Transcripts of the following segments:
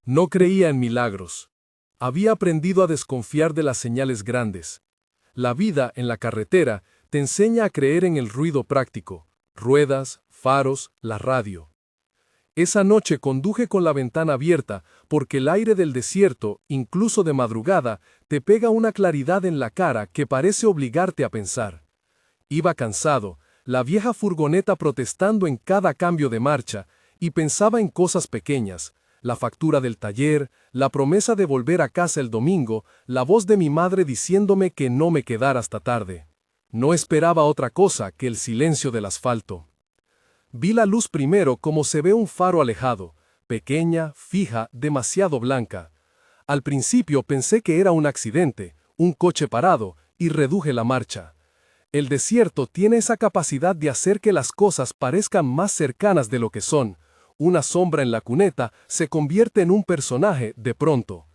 No creía en milagros. Había aprendido a desconfiar de las señales grandes. La vida en la carretera te enseña a creer en el ruido práctico, ruedas, faros, la radio. Esa noche conduje con la ventana abierta porque el aire del desierto, incluso de madrugada, te pega una claridad en la cara que parece obligarte a pensar. Iba cansado, la vieja furgoneta protestando en cada cambio de marcha, y pensaba en cosas pequeñas, la factura del taller, la promesa de volver a casa el domingo, la voz de mi madre diciéndome que no me quedara hasta tarde. No esperaba otra cosa que el silencio del asfalto. Vi la luz primero como se ve un faro alejado, pequeña, fija, demasiado blanca. Al principio pensé que era un accidente, un coche parado, y reduje la marcha. El desierto tiene esa capacidad de hacer que las cosas parezcan más cercanas de lo que son. Una sombra en la cuneta se convierte en un personaje de pronto.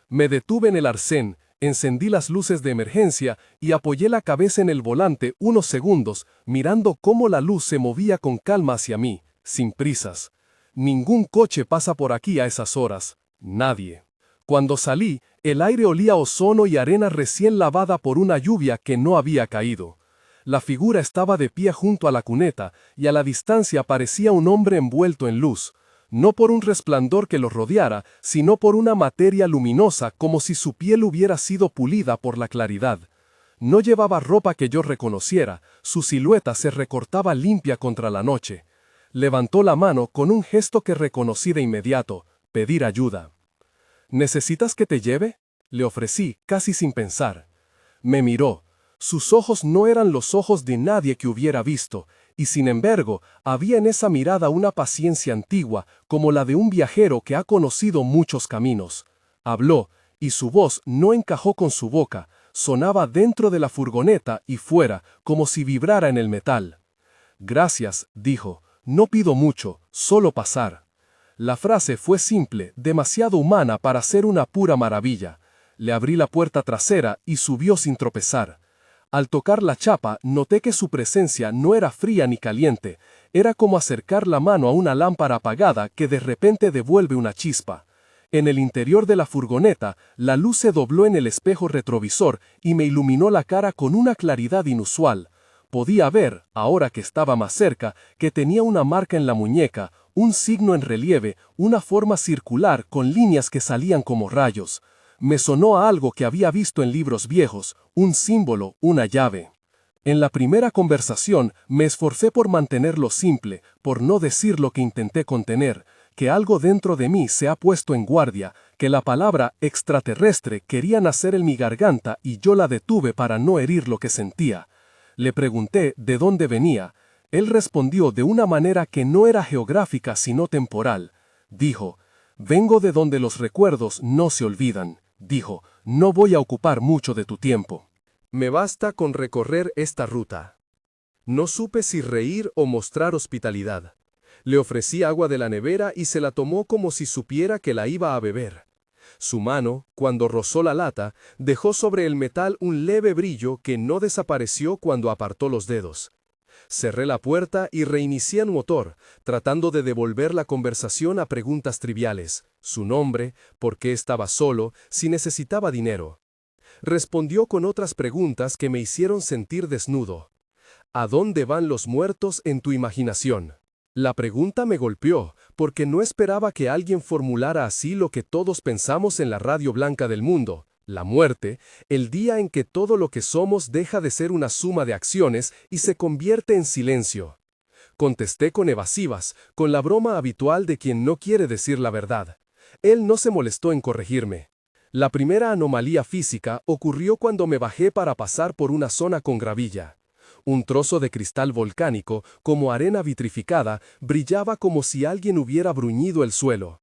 Me detuve en el arcén, encendí las luces de emergencia y apoyé la cabeza en el volante unos segundos, mirando cómo la luz se movía con calma hacia mí, sin prisas. Ningún coche pasa por aquí a esas horas. Nadie. Cuando salí, el aire olía a ozono y arena recién lavada por una lluvia que no había caído. La figura estaba de pie junto a la cuneta, y a la distancia parecía un hombre envuelto en luz, no por un resplandor que lo rodeara, sino por una materia luminosa como si su piel hubiera sido pulida por la claridad. No llevaba ropa que yo reconociera, su silueta se recortaba limpia contra la noche. Levantó la mano con un gesto que reconocí de inmediato, pedir ayuda. ¿Necesitas que te lleve? Le ofrecí, casi sin pensar. Me miró. Sus ojos no eran los ojos de nadie que hubiera visto, y sin embargo, había en esa mirada una paciencia antigua, como la de un viajero que ha conocido muchos caminos. Habló, y su voz no encajó con su boca, sonaba dentro de la furgoneta y fuera, como si vibrara en el metal. Gracias, dijo, no pido mucho, solo pasar. La frase fue simple, demasiado humana para ser una pura maravilla. Le abrí la puerta trasera y subió sin tropezar. Al tocar la chapa, noté que su presencia no era fría ni caliente, era como acercar la mano a una lámpara apagada que de repente devuelve una chispa. En el interior de la furgoneta, la luz se dobló en el espejo retrovisor y me iluminó la cara con una claridad inusual. Podía ver, ahora que estaba más cerca, que tenía una marca en la muñeca, un signo en relieve, una forma circular con líneas que salían como rayos. Me sonó a algo que había visto en libros viejos, un símbolo, una llave. En la primera conversación me esforcé por mantenerlo simple, por no decir lo que intenté contener, que algo dentro de mí se ha puesto en guardia, que la palabra extraterrestre quería nacer en mi garganta y yo la detuve para no herir lo que sentía. Le pregunté de dónde venía. Él respondió de una manera que no era geográfica sino temporal. Dijo, vengo de donde los recuerdos no se olvidan. Dijo, no voy a ocupar mucho de tu tiempo. Me basta con recorrer esta ruta. No supe si reír o mostrar hospitalidad. Le ofrecí agua de la nevera y se la tomó como si supiera que la iba a beber. Su mano, cuando rozó la lata, dejó sobre el metal un leve brillo que no desapareció cuando apartó los dedos. Cerré la puerta y reinicié el motor, tratando de devolver la conversación a preguntas triviales. Su nombre, por qué estaba solo, si necesitaba dinero. Respondió con otras preguntas que me hicieron sentir desnudo. ¿A dónde van los muertos en tu imaginación? La pregunta me golpeó, porque no esperaba que alguien formulara así lo que todos pensamos en la radio blanca del mundo. La muerte, el día en que todo lo que somos deja de ser una suma de acciones y se convierte en silencio. Contesté con evasivas, con la broma habitual de quien no quiere decir la verdad. Él no se molestó en corregirme. La primera anomalía física ocurrió cuando me bajé para pasar por una zona con gravilla. Un trozo de cristal volcánico, como arena vitrificada, brillaba como si alguien hubiera bruñido el suelo.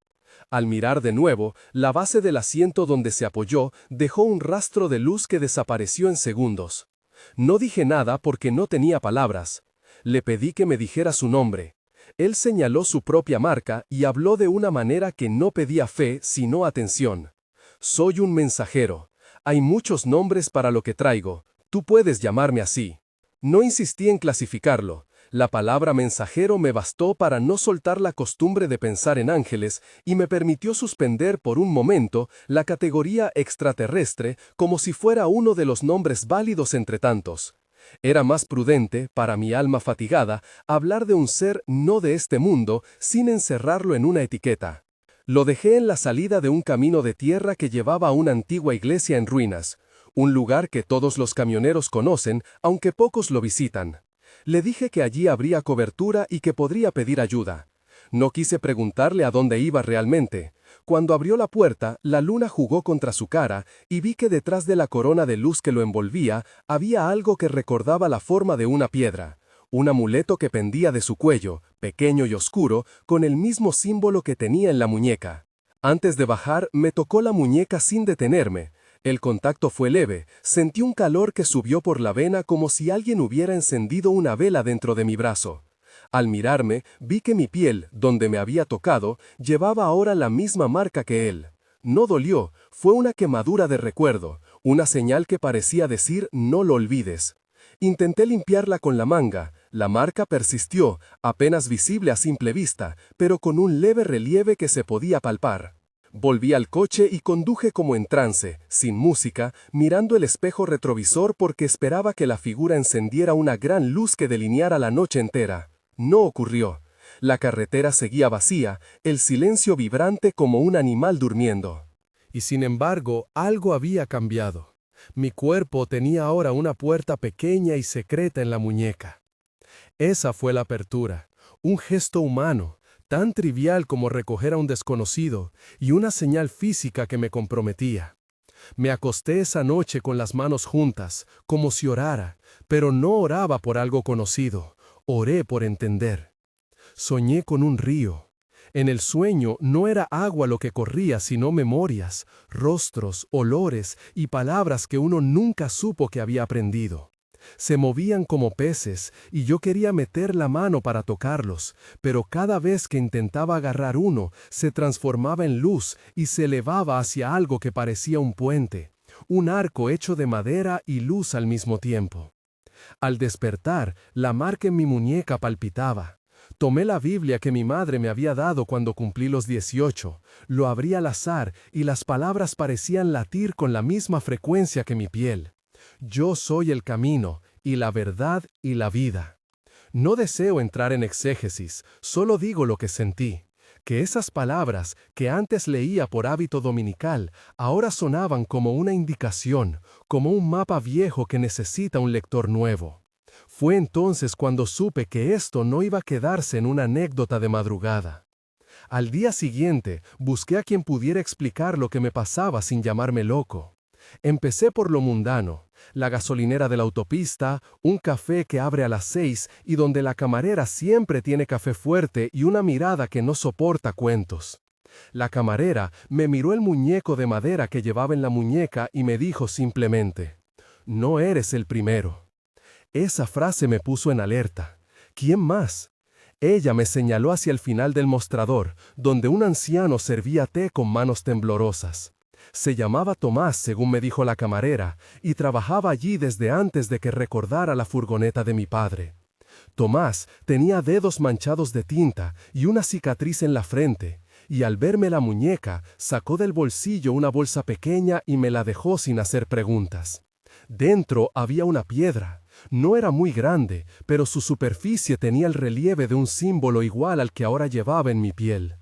Al mirar de nuevo, la base del asiento donde se apoyó dejó un rastro de luz que desapareció en segundos. No dije nada porque no tenía palabras. Le pedí que me dijera su nombre. Él señaló su propia marca y habló de una manera que no pedía fe, sino atención. Soy un mensajero. Hay muchos nombres para lo que traigo. Tú puedes llamarme así. No insistí en clasificarlo. La palabra mensajero me bastó para no soltar la costumbre de pensar en ángeles y me permitió suspender por un momento la categoría extraterrestre como si fuera uno de los nombres válidos entre tantos. Era más prudente, para mi alma fatigada, hablar de un ser no de este mundo sin encerrarlo en una etiqueta. Lo dejé en la salida de un camino de tierra que llevaba a una antigua iglesia en ruinas, un lugar que todos los camioneros conocen, aunque pocos lo visitan. Le dije que allí habría cobertura y que podría pedir ayuda. No quise preguntarle a dónde iba realmente. Cuando abrió la puerta, la luna jugó contra su cara y vi que detrás de la corona de luz que lo envolvía había algo que recordaba la forma de una piedra. Un amuleto que pendía de su cuello, pequeño y oscuro, con el mismo símbolo que tenía en la muñeca. Antes de bajar, me tocó la muñeca sin detenerme. El contacto fue leve, sentí un calor que subió por la vena como si alguien hubiera encendido una vela dentro de mi brazo. Al mirarme, vi que mi piel, donde me había tocado, llevaba ahora la misma marca que él. No dolió, fue una quemadura de recuerdo, una señal que parecía decir no lo olvides. Intenté limpiarla con la manga, la marca persistió, apenas visible a simple vista, pero con un leve relieve que se podía palpar. Volví al coche y conduje como en trance, sin música, mirando el espejo retrovisor porque esperaba que la figura encendiera una gran luz que delineara la noche entera. No ocurrió. La carretera seguía vacía, el silencio vibrante como un animal durmiendo. Y sin embargo, algo había cambiado. Mi cuerpo tenía ahora una puerta pequeña y secreta en la muñeca. Esa fue la apertura, un gesto humano, tan trivial como recoger a un desconocido, y una señal física que me comprometía. Me acosté esa noche con las manos juntas, como si orara, pero no oraba por algo conocido, oré por entender. Soñé con un río. En el sueño no era agua lo que corría, sino memorias, rostros, olores y palabras que uno nunca supo que había aprendido. Se movían como peces y yo quería meter la mano para tocarlos, pero cada vez que intentaba agarrar uno, se transformaba en luz y se elevaba hacia algo que parecía un puente, un arco hecho de madera y luz al mismo tiempo. Al despertar, la marca en mi muñeca palpitaba. Tomé la Biblia que mi madre me había dado cuando cumplí los 18, lo abrí al azar y las palabras parecían latir con la misma frecuencia que mi piel. Yo soy el camino, y la verdad y la vida. No deseo entrar en exégesis, solo digo lo que sentí. Que esas palabras, que antes leía por hábito dominical, ahora sonaban como una indicación, como un mapa viejo que necesita un lector nuevo. Fue entonces cuando supe que esto no iba a quedarse en una anécdota de madrugada. Al día siguiente, busqué a quien pudiera explicar lo que me pasaba sin llamarme loco. Empecé por lo mundano, la gasolinera de la autopista, un café que abre a las 6 y donde la camarera siempre tiene café fuerte y una mirada que no soporta cuentos. La camarera me miró el muñeco de madera que llevaba en la muñeca y me dijo simplemente, «No eres el primero». Esa frase me puso en alerta. ¿Quién más? Ella me señaló hacia el final del mostrador, donde un anciano servía té con manos temblorosas. Se llamaba Tomás, según me dijo la camarera, y trabajaba allí desde antes de que recordara la furgoneta de mi padre. Tomás tenía dedos manchados de tinta y una cicatriz en la frente, y al verme la muñeca, sacó del bolsillo una bolsa pequeña y me la dejó sin hacer preguntas. Dentro había una piedra. No era muy grande, pero su superficie tenía el relieve de un símbolo igual al que ahora llevaba en mi piel.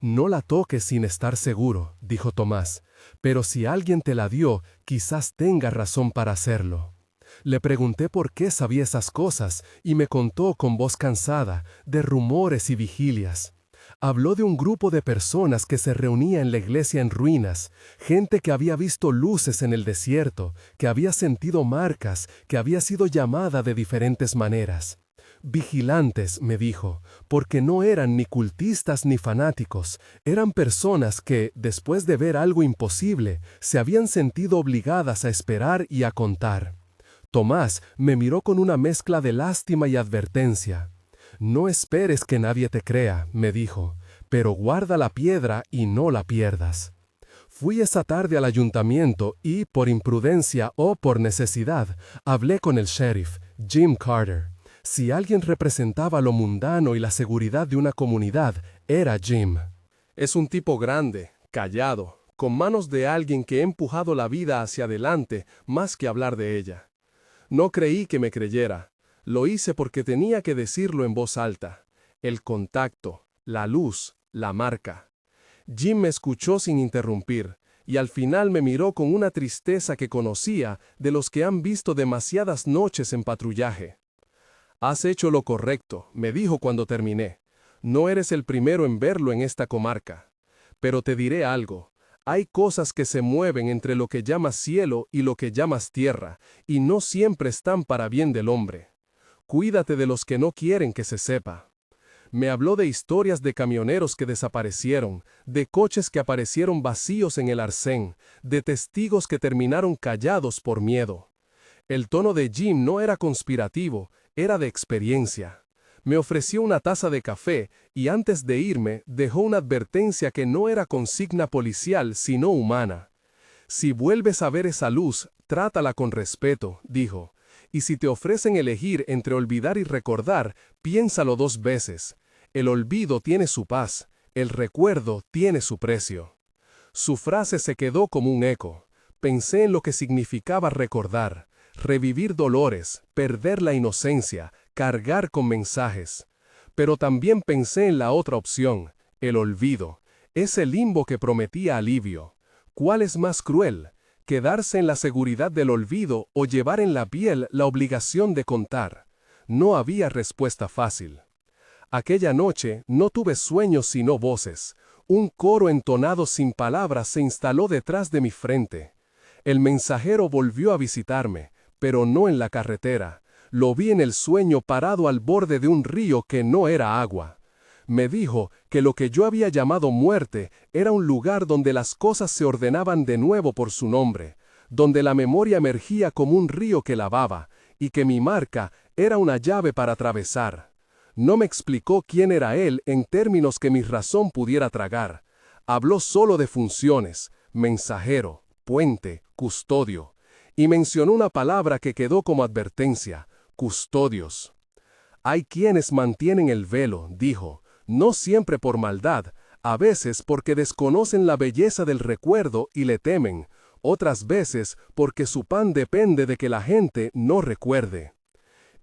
«No la toques sin estar seguro», dijo Tomás, «pero si alguien te la dio, quizás tenga razón para hacerlo». Le pregunté por qué sabía esas cosas y me contó con voz cansada de rumores y vigilias. Habló de un grupo de personas que se reunía en la iglesia en ruinas, gente que había visto luces en el desierto, que había sentido marcas, que había sido llamada de diferentes maneras. Vigilantes, me dijo, porque no eran ni cultistas ni fanáticos, eran personas que, después de ver algo imposible, se habían sentido obligadas a esperar y a contar. Tomás me miró con una mezcla de lástima y advertencia. «No esperes que nadie te crea», me dijo, «pero guarda la piedra y no la pierdas». Fui esa tarde al ayuntamiento y, por imprudencia o por necesidad, hablé con el sheriff, Jim Carter. Si alguien representaba lo mundano y la seguridad de una comunidad, era Jim. Es un tipo grande, callado, con manos de alguien que ha empujado la vida hacia adelante más que hablar de ella. No creí que me creyera. Lo hice porque tenía que decirlo en voz alta. El contacto, la luz, la marca. Jim me escuchó sin interrumpir, y al final me miró con una tristeza que conocía de los que han visto demasiadas noches en patrullaje. «Has hecho lo correcto», me dijo cuando terminé. «No eres el primero en verlo en esta comarca. Pero te diré algo. Hay cosas que se mueven entre lo que llamas cielo y lo que llamas tierra, y no siempre están para bien del hombre. Cuídate de los que no quieren que se sepa». Me habló de historias de camioneros que desaparecieron, de coches que aparecieron vacíos en el arcén, de testigos que terminaron callados por miedo. El tono de Jim no era conspirativo, era de experiencia. Me ofreció una taza de café y antes de irme dejó una advertencia que no era consigna policial sino humana. «Si vuelves a ver esa luz, trátala con respeto», dijo. «Y si te ofrecen elegir entre olvidar y recordar, piénsalo 2 veces. El olvido tiene su paz, el recuerdo tiene su precio». Su frase se quedó como un eco. Pensé en lo que significaba recordar. Revivir dolores, perder la inocencia, cargar con mensajes. Pero también pensé en la otra opción, el olvido, ese limbo que prometía alivio. ¿Cuál es más cruel? ¿Quedarse en la seguridad del olvido o llevar en la piel la obligación de contar? No había respuesta fácil. Aquella noche no tuve sueños sino voces. Un coro entonado sin palabras se instaló detrás de mi frente. El mensajero volvió a visitarme, pero no en la carretera. Lo vi en el sueño parado al borde de un río que no era agua. Me dijo que lo que yo había llamado muerte era un lugar donde las cosas se ordenaban de nuevo por su nombre, donde la memoria emergía como un río que lavaba, y que mi marca era una llave para atravesar. No me explicó quién era él en términos que mi razón pudiera tragar. Habló solo de funciones, mensajero, puente, custodio. Y mencionó una palabra que quedó como advertencia, custodios. «Hay quienes mantienen el velo», dijo, «no siempre por maldad, a veces porque desconocen la belleza del recuerdo y le temen, otras veces porque su pan depende de que la gente no recuerde».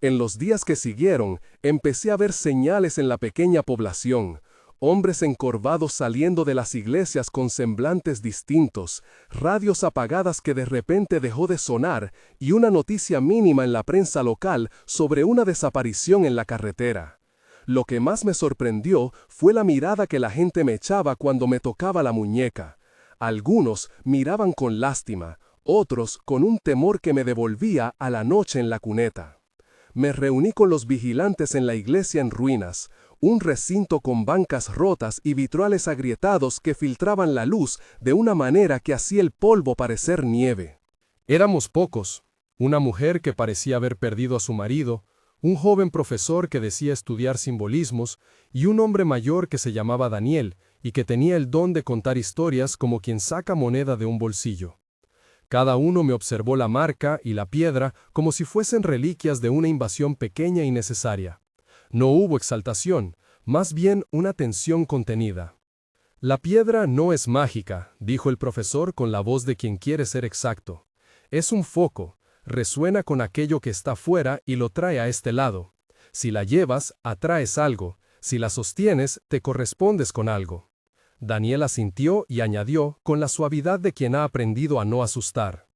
En los días que siguieron, empecé a ver señales en la pequeña población. Hombres encorvados saliendo de las iglesias con semblantes distintos, radios apagadas que de repente dejó de sonar y una noticia mínima en la prensa local sobre una desaparición en la carretera. Lo que más me sorprendió fue la mirada que la gente me echaba cuando me tocaba la muñeca. Algunos miraban con lástima, otros con un temor que me devolvía a la noche en la cuneta. Me reuní con los vigilantes en la iglesia en ruinas, un recinto con bancas rotas y vitrales agrietados que filtraban la luz de una manera que hacía el polvo parecer nieve. Éramos pocos, una mujer que parecía haber perdido a su marido, un joven profesor que decía estudiar simbolismos y un hombre mayor que se llamaba Daniel y que tenía el don de contar historias como quien saca moneda de un bolsillo. Cada uno me observó la marca y la piedra como si fuesen reliquias de una invasión pequeña y necesaria. No hubo exaltación, más bien una tensión contenida. «La piedra no es mágica», dijo el profesor con la voz de quien quiere ser exacto. «Es un foco, resuena con aquello que está fuera y lo trae a este lado. Si la llevas, atraes algo, si la sostienes, te correspondes con algo». Daniel asintió y añadió, con la suavidad de quien ha aprendido a no asustar.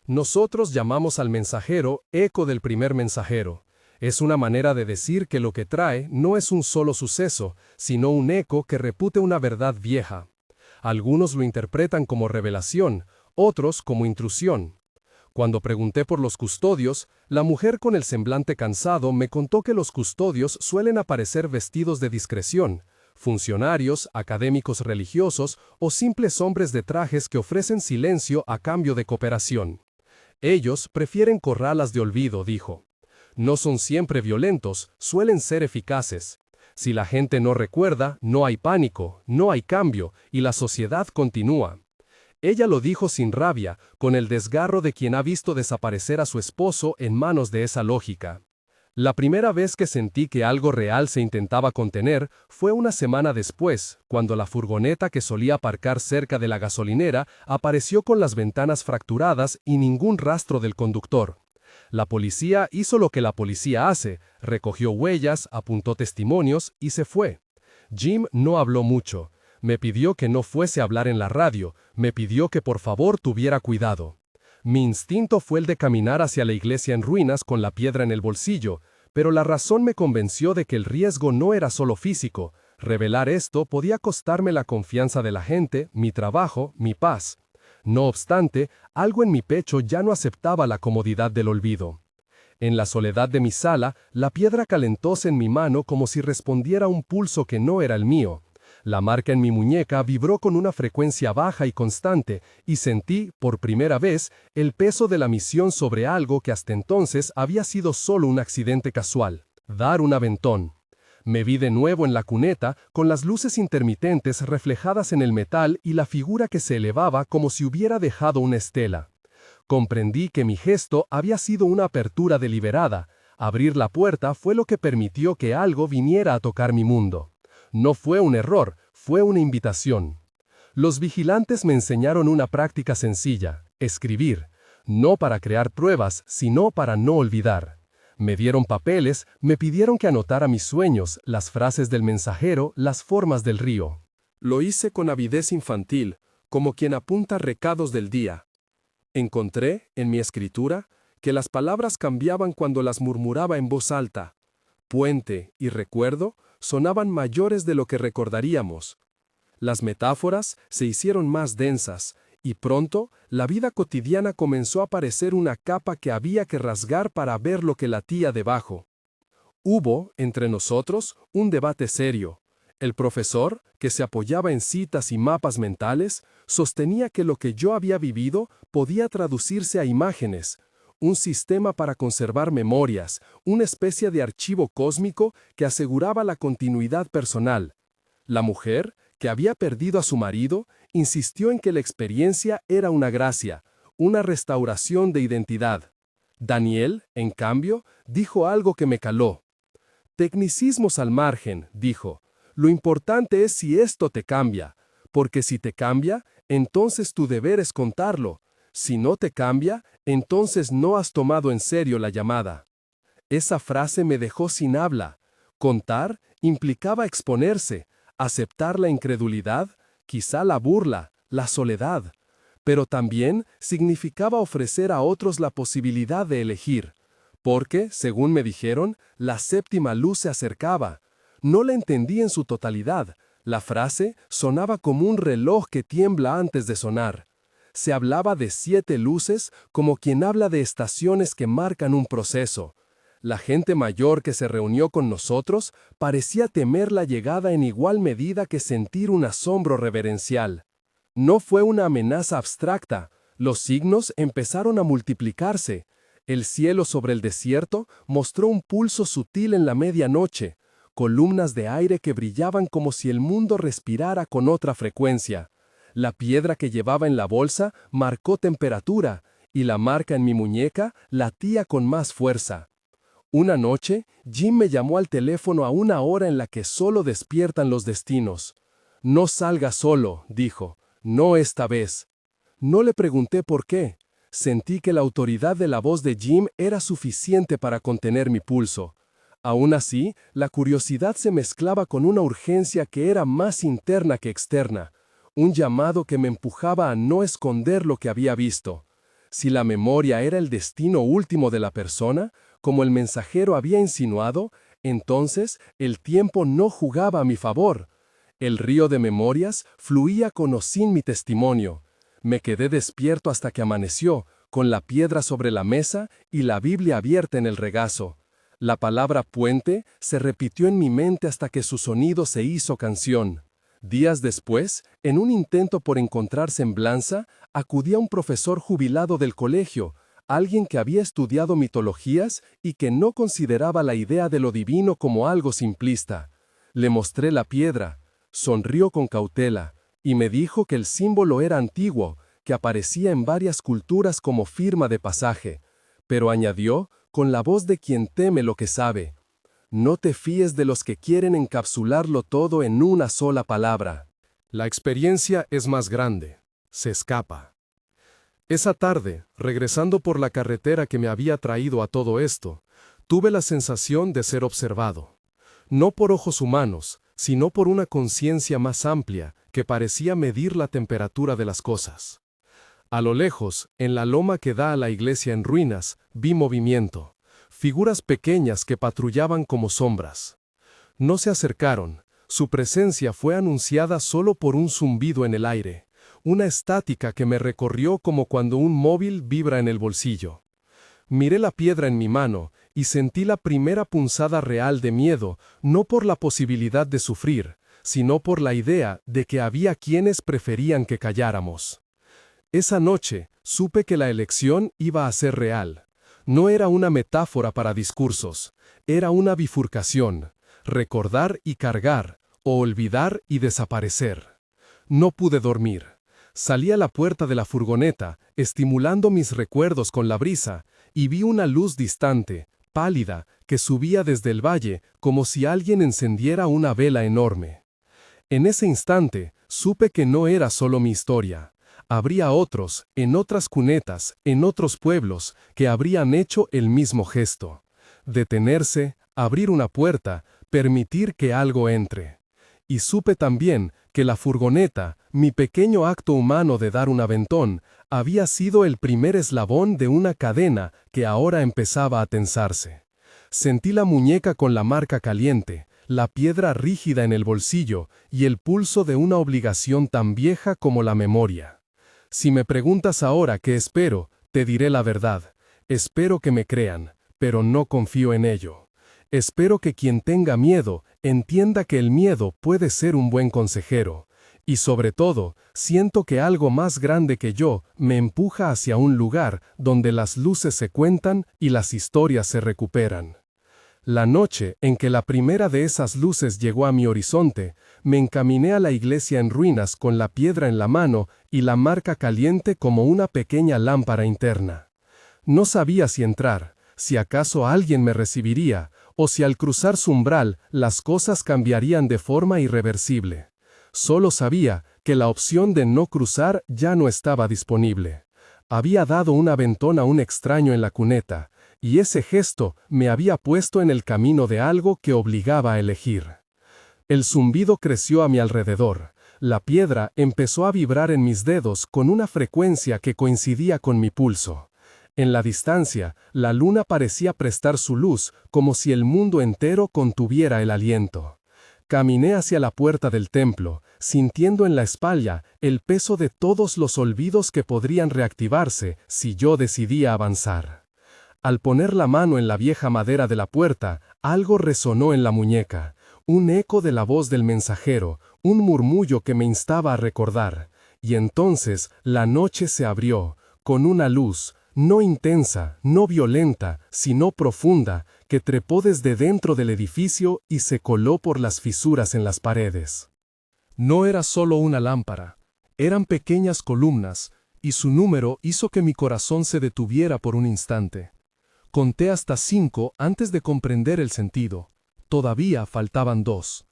«Nosotros llamamos al mensajero eco del primer mensajero. Es una manera de decir que lo que trae no es un solo suceso, sino un eco que repute una verdad vieja. Algunos lo interpretan como revelación, otros como intrusión. Cuando pregunté por los custodios, la mujer con el semblante cansado me contó que los custodios suelen aparecer vestidos de discreción, funcionarios, académicos religiosos o simples hombres de trajes que ofrecen silencio a cambio de cooperación. Ellos prefieren corralas de olvido, dijo. No son siempre violentos, suelen ser eficaces. Si la gente no recuerda, no hay pánico, no hay cambio, y la sociedad continúa. Ella lo dijo sin rabia, con el desgarro de quien ha visto desaparecer a su esposo en manos de esa lógica. La primera vez que sentí que algo real se intentaba contener fue una semana después, cuando la furgoneta que solía aparcar cerca de la gasolinera apareció con las ventanas fracturadas y ningún rastro del conductor. La policía hizo lo que la policía hace, recogió huellas, apuntó testimonios y se fue. Jim no habló mucho. Me pidió que no fuese a hablar en la radio, me pidió que por favor tuviera cuidado. Mi instinto fue el de caminar hacia la iglesia en ruinas con la piedra en el bolsillo, pero la razón me convenció de que el riesgo no era solo físico. Revelar esto podía costarme la confianza de la gente, mi trabajo, mi paz. No obstante, algo en mi pecho ya no aceptaba la comodidad del olvido. En la soledad de mi sala, la piedra calentóse en mi mano como si respondiera a un pulso que no era el mío. La marca en mi muñeca vibró con una frecuencia baja y constante, y sentí, por primera vez, el peso de la misión sobre algo que hasta entonces había sido solo un accidente casual: dar un aventón. Me vi de nuevo en la cuneta, con las luces intermitentes reflejadas en el metal y la figura que se elevaba como si hubiera dejado una estela. Comprendí que mi gesto había sido una apertura deliberada. Abrir la puerta fue lo que permitió que algo viniera a tocar mi mundo. No fue un error, fue una invitación. Los vigilantes me enseñaron una práctica sencilla: escribir, no para crear pruebas, sino para no olvidar. Me dieron papeles, me pidieron que anotara mis sueños, las frases del mensajero, las formas del río. Lo hice con avidez infantil, como quien apunta recados del día. Encontré, en mi escritura, que las palabras cambiaban cuando las murmuraba en voz alta. Puente y recuerdo sonaban mayores de lo que recordaríamos. Las metáforas se hicieron más densas, y pronto la vida cotidiana comenzó a parecer una capa que había que rasgar para ver lo que latía debajo. Hubo, entre nosotros, un debate serio. El profesor, que se apoyaba en citas y mapas mentales, sostenía que lo que yo había vivido podía traducirse a imágenes, un sistema para conservar memorias, una especie de archivo cósmico que aseguraba la continuidad personal. La mujer, que había perdido a su marido, insistió en que la experiencia era una gracia, una restauración de identidad. Daniel, en cambio, dijo algo que me caló. Tecnicismos al margen, dijo. Lo importante es si esto te cambia, porque si te cambia, entonces tu deber es contarlo. Si no te cambia, entonces no has tomado en serio la llamada. Esa frase me dejó sin habla. Contar implicaba exponerse, aceptar la incredulidad, quizá la burla, la soledad. Pero también significaba ofrecer a otros la posibilidad de elegir. Porque, según me dijeron, la séptima luz se acercaba. No la entendí en su totalidad. La frase sonaba como un reloj que tiembla antes de sonar. Se hablaba de 7 luces como quien habla de estaciones que marcan un proceso. La gente mayor que se reunió con nosotros parecía temer la llegada en igual medida que sentir un asombro reverencial. No fue una amenaza abstracta. Los signos empezaron a multiplicarse. El cielo sobre el desierto mostró un pulso sutil en la medianoche, columnas de aire que brillaban como si el mundo respirara con otra frecuencia. La piedra que llevaba en la bolsa marcó temperatura, y la marca en mi muñeca latía con más fuerza. Una noche, Jim me llamó al teléfono a una hora en la que solo despiertan los destinos. No salga solo, dijo, no esta vez. No le pregunté por qué. Sentí que la autoridad de la voz de Jim era suficiente para contener mi pulso. Aún así, la curiosidad se mezclaba con una urgencia que era más interna que externa, un llamado que me empujaba a no esconder lo que había visto. Si la memoria era el destino último de la persona, como el mensajero había insinuado, entonces el tiempo no jugaba a mi favor. El río de memorias fluía con o sin mi testimonio. Me quedé despierto hasta que amaneció, con la piedra sobre la mesa y la Biblia abierta en el regazo. La palabra puente se repitió en mi mente hasta que su sonido se hizo canción. Días después, en un intento por encontrar semblanza, acudí a un profesor jubilado del colegio, alguien que había estudiado mitologías y que no consideraba la idea de lo divino como algo simplista. Le mostré la piedra, sonrió con cautela, y me dijo que el símbolo era antiguo, que aparecía en varias culturas como firma de pasaje, pero añadió, con la voz de quien teme lo que sabe. No te fíes de los que quieren encapsularlo todo en una sola palabra. La experiencia es más grande. Se escapa. Esa tarde, regresando por la carretera que me había traído a todo esto, tuve la sensación de ser observado. No por ojos humanos, sino por una conciencia más amplia que parecía medir la temperatura de las cosas. A lo lejos, en la loma que da a la iglesia en ruinas, vi movimiento, figuras pequeñas que patrullaban como sombras. No se acercaron, su presencia fue anunciada solo por un zumbido en el aire, una estática que me recorrió como cuando un móvil vibra en el bolsillo. Miré la piedra en mi mano y sentí la primera punzada real de miedo, no por la posibilidad de sufrir, sino por la idea de que había quienes preferían que calláramos. Esa noche supe que la elección iba a ser real. No era una metáfora para discursos, era una bifurcación, recordar y cargar, o olvidar y desaparecer. No pude dormir. Salí a la puerta de la furgoneta, estimulando mis recuerdos con la brisa, y vi una luz distante, pálida, que subía desde el valle como si alguien encendiera una vela enorme. En ese instante, supe que no era solo mi historia. Habría otros, en otras cunetas, en otros pueblos, que habrían hecho el mismo gesto. Detenerse, abrir una puerta, permitir que algo entre. Y supe también que la furgoneta, mi pequeño acto humano de dar un aventón, había sido el primer eslabón de una cadena que ahora empezaba a tensarse. Sentí la muñeca con la marca caliente, la piedra rígida en el bolsillo y el pulso de una obligación tan vieja como la memoria. Si me preguntas ahora qué espero, te diré la verdad. Espero que me crean, pero no confío en ello. Espero que quien tenga miedo entienda que el miedo puede ser un buen consejero. Y sobre todo, siento que algo más grande que yo me empuja hacia un lugar donde las luces se cuentan y las historias se recuperan. La noche en que la primera de esas luces llegó a mi horizonte, me encaminé a la iglesia en ruinas con la piedra en la mano y la marca caliente como una pequeña lámpara interna. No sabía si entrar, si acaso alguien me recibiría, o si al cruzar su umbral las cosas cambiarían de forma irreversible. Solo sabía que la opción de no cruzar ya no estaba disponible. Había dado un aventón a un extraño en la cuneta, y ese gesto me había puesto en el camino de algo que obligaba a elegir. El zumbido creció a mi alrededor. La piedra empezó a vibrar en mis dedos con una frecuencia que coincidía con mi pulso. En la distancia, la luna parecía prestar su luz como si el mundo entero contuviera el aliento. Caminé hacia la puerta del templo, sintiendo en la espalda el peso de todos los olvidos que podrían reactivarse si yo decidía avanzar. Al poner la mano en la vieja madera de la puerta, algo resonó en la muñeca, un eco de la voz del mensajero, un murmullo que me instaba a recordar, y entonces la noche se abrió, con una luz, no intensa, no violenta, sino profunda, que trepó desde dentro del edificio y se coló por las fisuras en las paredes. No era solo una lámpara, eran pequeñas columnas, y su número hizo que mi corazón se detuviera por un instante. Conté hasta 5 antes de comprender el sentido. Todavía faltaban 2.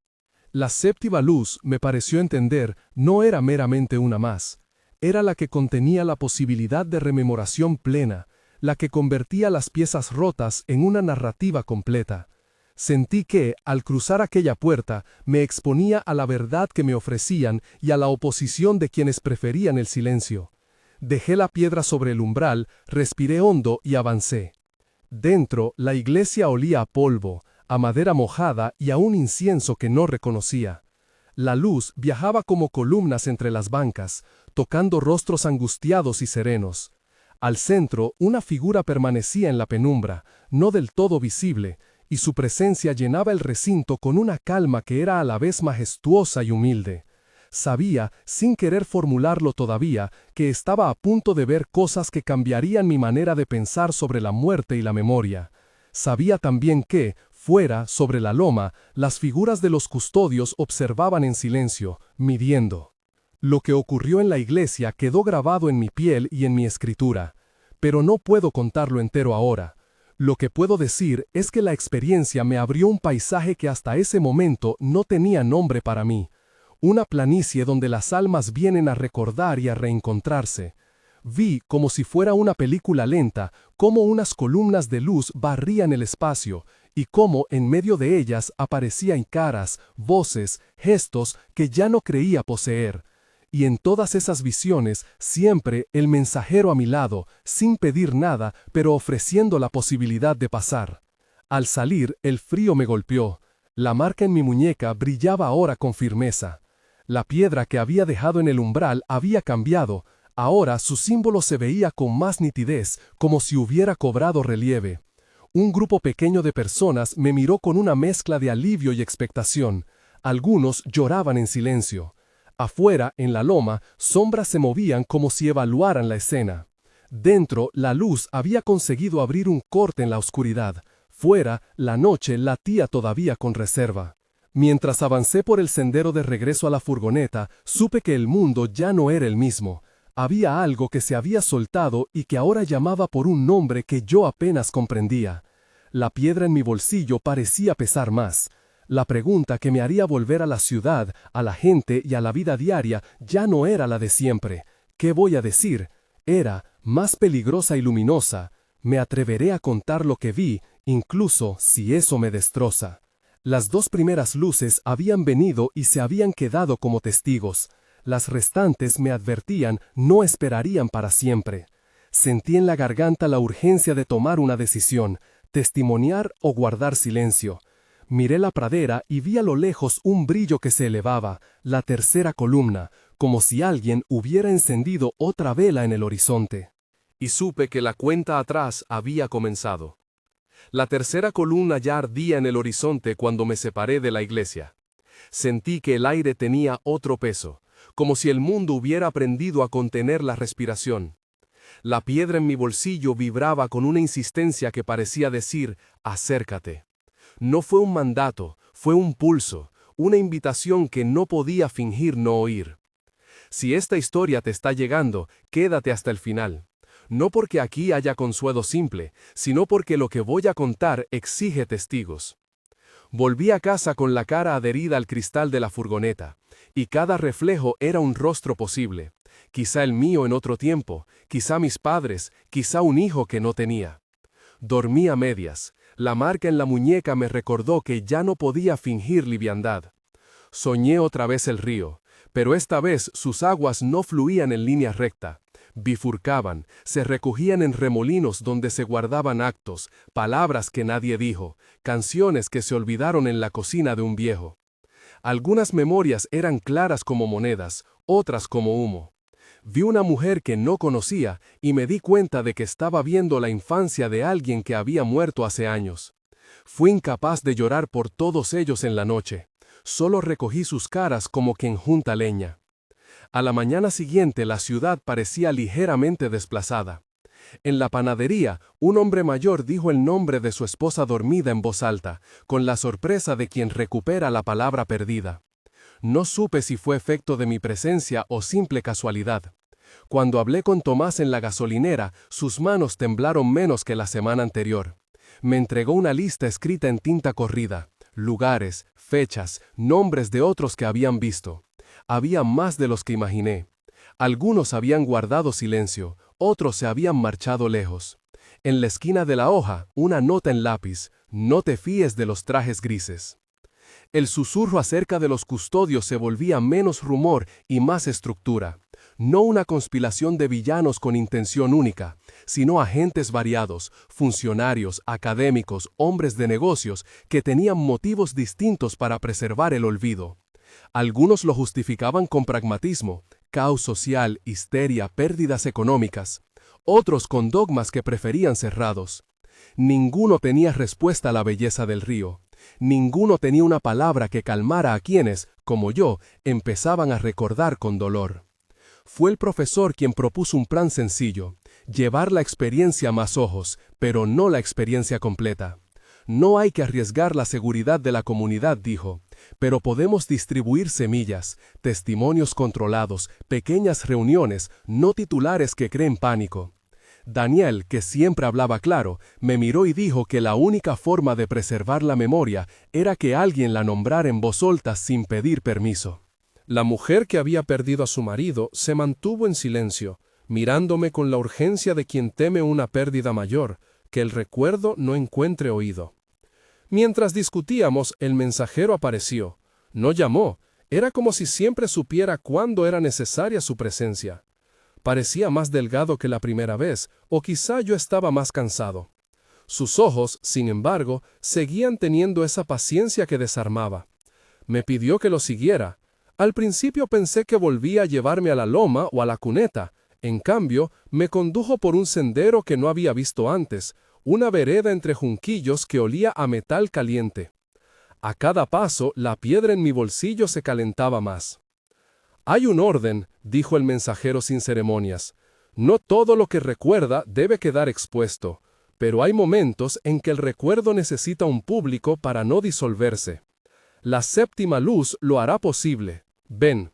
La séptima luz, me pareció entender, no era meramente una más. Era la que contenía la posibilidad de rememoración plena, la que convertía las piezas rotas en una narrativa completa. Sentí que, al cruzar aquella puerta, me exponía a la verdad que me ofrecían y a la oposición de quienes preferían el silencio. Dejé la piedra sobre el umbral, respiré hondo y avancé. Dentro, la iglesia olía a polvo, a madera mojada y a un incienso que no reconocía. La luz viajaba como columnas entre las bancas, tocando rostros angustiados y serenos. Al centro, una figura permanecía en la penumbra, no del todo visible, y su presencia llenaba el recinto con una calma que era a la vez majestuosa y humilde. Sabía, sin querer formularlo todavía, que estaba a punto de ver cosas que cambiarían mi manera de pensar sobre la muerte y la memoria. Sabía también que, fuera, sobre la loma, las figuras de los custodios observaban en silencio, midiendo. Lo que ocurrió en la iglesia quedó grabado en mi piel y en mi escritura, pero no puedo contarlo entero ahora. Lo que puedo decir es que la experiencia me abrió un paisaje que hasta ese momento no tenía nombre para mí. Una planicie donde las almas vienen a recordar y a reencontrarse. Vi, como si fuera una película lenta, cómo unas columnas de luz barrían el espacio, y cómo en medio de ellas aparecían caras, voces, gestos que ya no creía poseer. Y en todas esas visiones, siempre el mensajero a mi lado, sin pedir nada, pero ofreciendo la posibilidad de pasar. Al salir, el frío me golpeó. La marca en mi muñeca brillaba ahora con firmeza. La piedra que había dejado en el umbral había cambiado. Ahora su símbolo se veía con más nitidez, como si hubiera cobrado relieve. Un grupo pequeño de personas me miró con una mezcla de alivio y expectación. Algunos lloraban en silencio. Afuera, en la loma, sombras se movían como si evaluaran la escena. Dentro, la luz había conseguido abrir un corte en la oscuridad. Fuera, la noche latía todavía con reserva. Mientras avancé por el sendero de regreso a la furgoneta, supe que el mundo ya no era el mismo. Había algo que se había soltado y que ahora llamaba por un nombre que yo apenas comprendía. La piedra en mi bolsillo parecía pesar más. La pregunta que me haría volver a la ciudad, a la gente y a la vida diaria ya no era la de siempre. ¿Qué voy a decir? Era más peligrosa y luminosa. Me atreveré a contar lo que vi, incluso si eso me destroza. Las dos primeras luces habían venido y se habían quedado como testigos. Las restantes, me advertían, no esperarían para siempre. Sentí en la garganta la urgencia de tomar una decisión, testimoniar o guardar silencio. Miré la pradera y vi a lo lejos un brillo que se elevaba, la tercera columna, como si alguien hubiera encendido otra vela en el horizonte. Y supe que la cuenta atrás había comenzado. La tercera columna ya ardía en el horizonte cuando me separé de la iglesia. Sentí que el aire tenía otro peso, como si el mundo hubiera aprendido a contener la respiración. La piedra en mi bolsillo vibraba con una insistencia que parecía decir, acércate. No fue un mandato, fue un pulso, una invitación que no podía fingir no oír. Si esta historia te está llegando, quédate hasta el final. No porque aquí haya consuelo simple, sino porque lo que voy a contar exige testigos. Volví a casa con la cara adherida al cristal de la furgoneta, y cada reflejo era un rostro posible. Quizá el mío en otro tiempo, quizá mis padres, quizá un hijo que no tenía. Dormí a medias. La marca en la muñeca me recordó que ya no podía fingir liviandad. Soñé otra vez el río, pero esta vez sus aguas no fluían en línea recta. Bifurcaban, se recogían en remolinos donde se guardaban actos, palabras que nadie dijo, canciones que se olvidaron en la cocina de un viejo. Algunas memorias eran claras como monedas, otras como humo. Vi una mujer que no conocía y me di cuenta de que estaba viendo la infancia de alguien que había muerto hace años. Fui incapaz de llorar por todos ellos en la noche. Solo recogí sus caras como quien junta leña. A la mañana siguiente la ciudad parecía ligeramente desplazada. En la panadería, un hombre mayor dijo el nombre de su esposa dormida en voz alta, con la sorpresa de quien recupera la palabra perdida. No supe si fue efecto de mi presencia o simple casualidad. Cuando hablé con Tomás en la gasolinera, sus manos temblaron menos que la semana anterior. Me entregó una lista escrita en tinta corrida, lugares, fechas, nombres de otros que habían visto. Había más de los que imaginé. Algunos habían guardado silencio, otros se habían marchado lejos. En la esquina de la hoja, una nota en lápiz: no te fíes de los trajes grises. El susurro acerca de los custodios se volvía menos rumor y más estructura. No una conspiración de villanos con intención única, sino agentes variados, funcionarios, académicos, hombres de negocios que tenían motivos distintos para preservar el olvido. Algunos lo justificaban con pragmatismo, caos social, histeria, pérdidas económicas. Otros con dogmas que preferían cerrados. Ninguno tenía respuesta a la belleza del río. Ninguno tenía una palabra que calmara a quienes, como yo, empezaban a recordar con dolor. Fue el profesor quien propuso un plan sencillo: llevar la experiencia a más ojos, pero no la experiencia completa. No hay que arriesgar la seguridad de la comunidad, dijo, pero podemos distribuir semillas, testimonios controlados, pequeñas reuniones, no titulares que creen pánico. Daniel, que siempre hablaba claro, me miró y dijo que la única forma de preservar la memoria era que alguien la nombrara en voz alta sin pedir permiso. La mujer que había perdido a su marido se mantuvo en silencio, mirándome con la urgencia de quien teme una pérdida mayor, que el recuerdo no encuentre oído. Mientras discutíamos, el mensajero apareció. No llamó, era como si siempre supiera cuándo era necesaria su presencia. Parecía más delgado que la primera vez, o quizá yo estaba más cansado. Sus ojos, sin embargo, seguían teniendo esa paciencia que desarmaba. Me pidió que lo siguiera. Al principio pensé que volvía a llevarme a la loma o a la cuneta. En cambio, me condujo por un sendero que no había visto antes, una vereda entre junquillos que olía a metal caliente. A cada paso, la piedra en mi bolsillo se calentaba más. «Hay un orden», dijo el mensajero sin ceremonias. «No todo lo que recuerda debe quedar expuesto, pero hay momentos en que el recuerdo necesita un público para no disolverse. La séptima luz lo hará posible. Ven».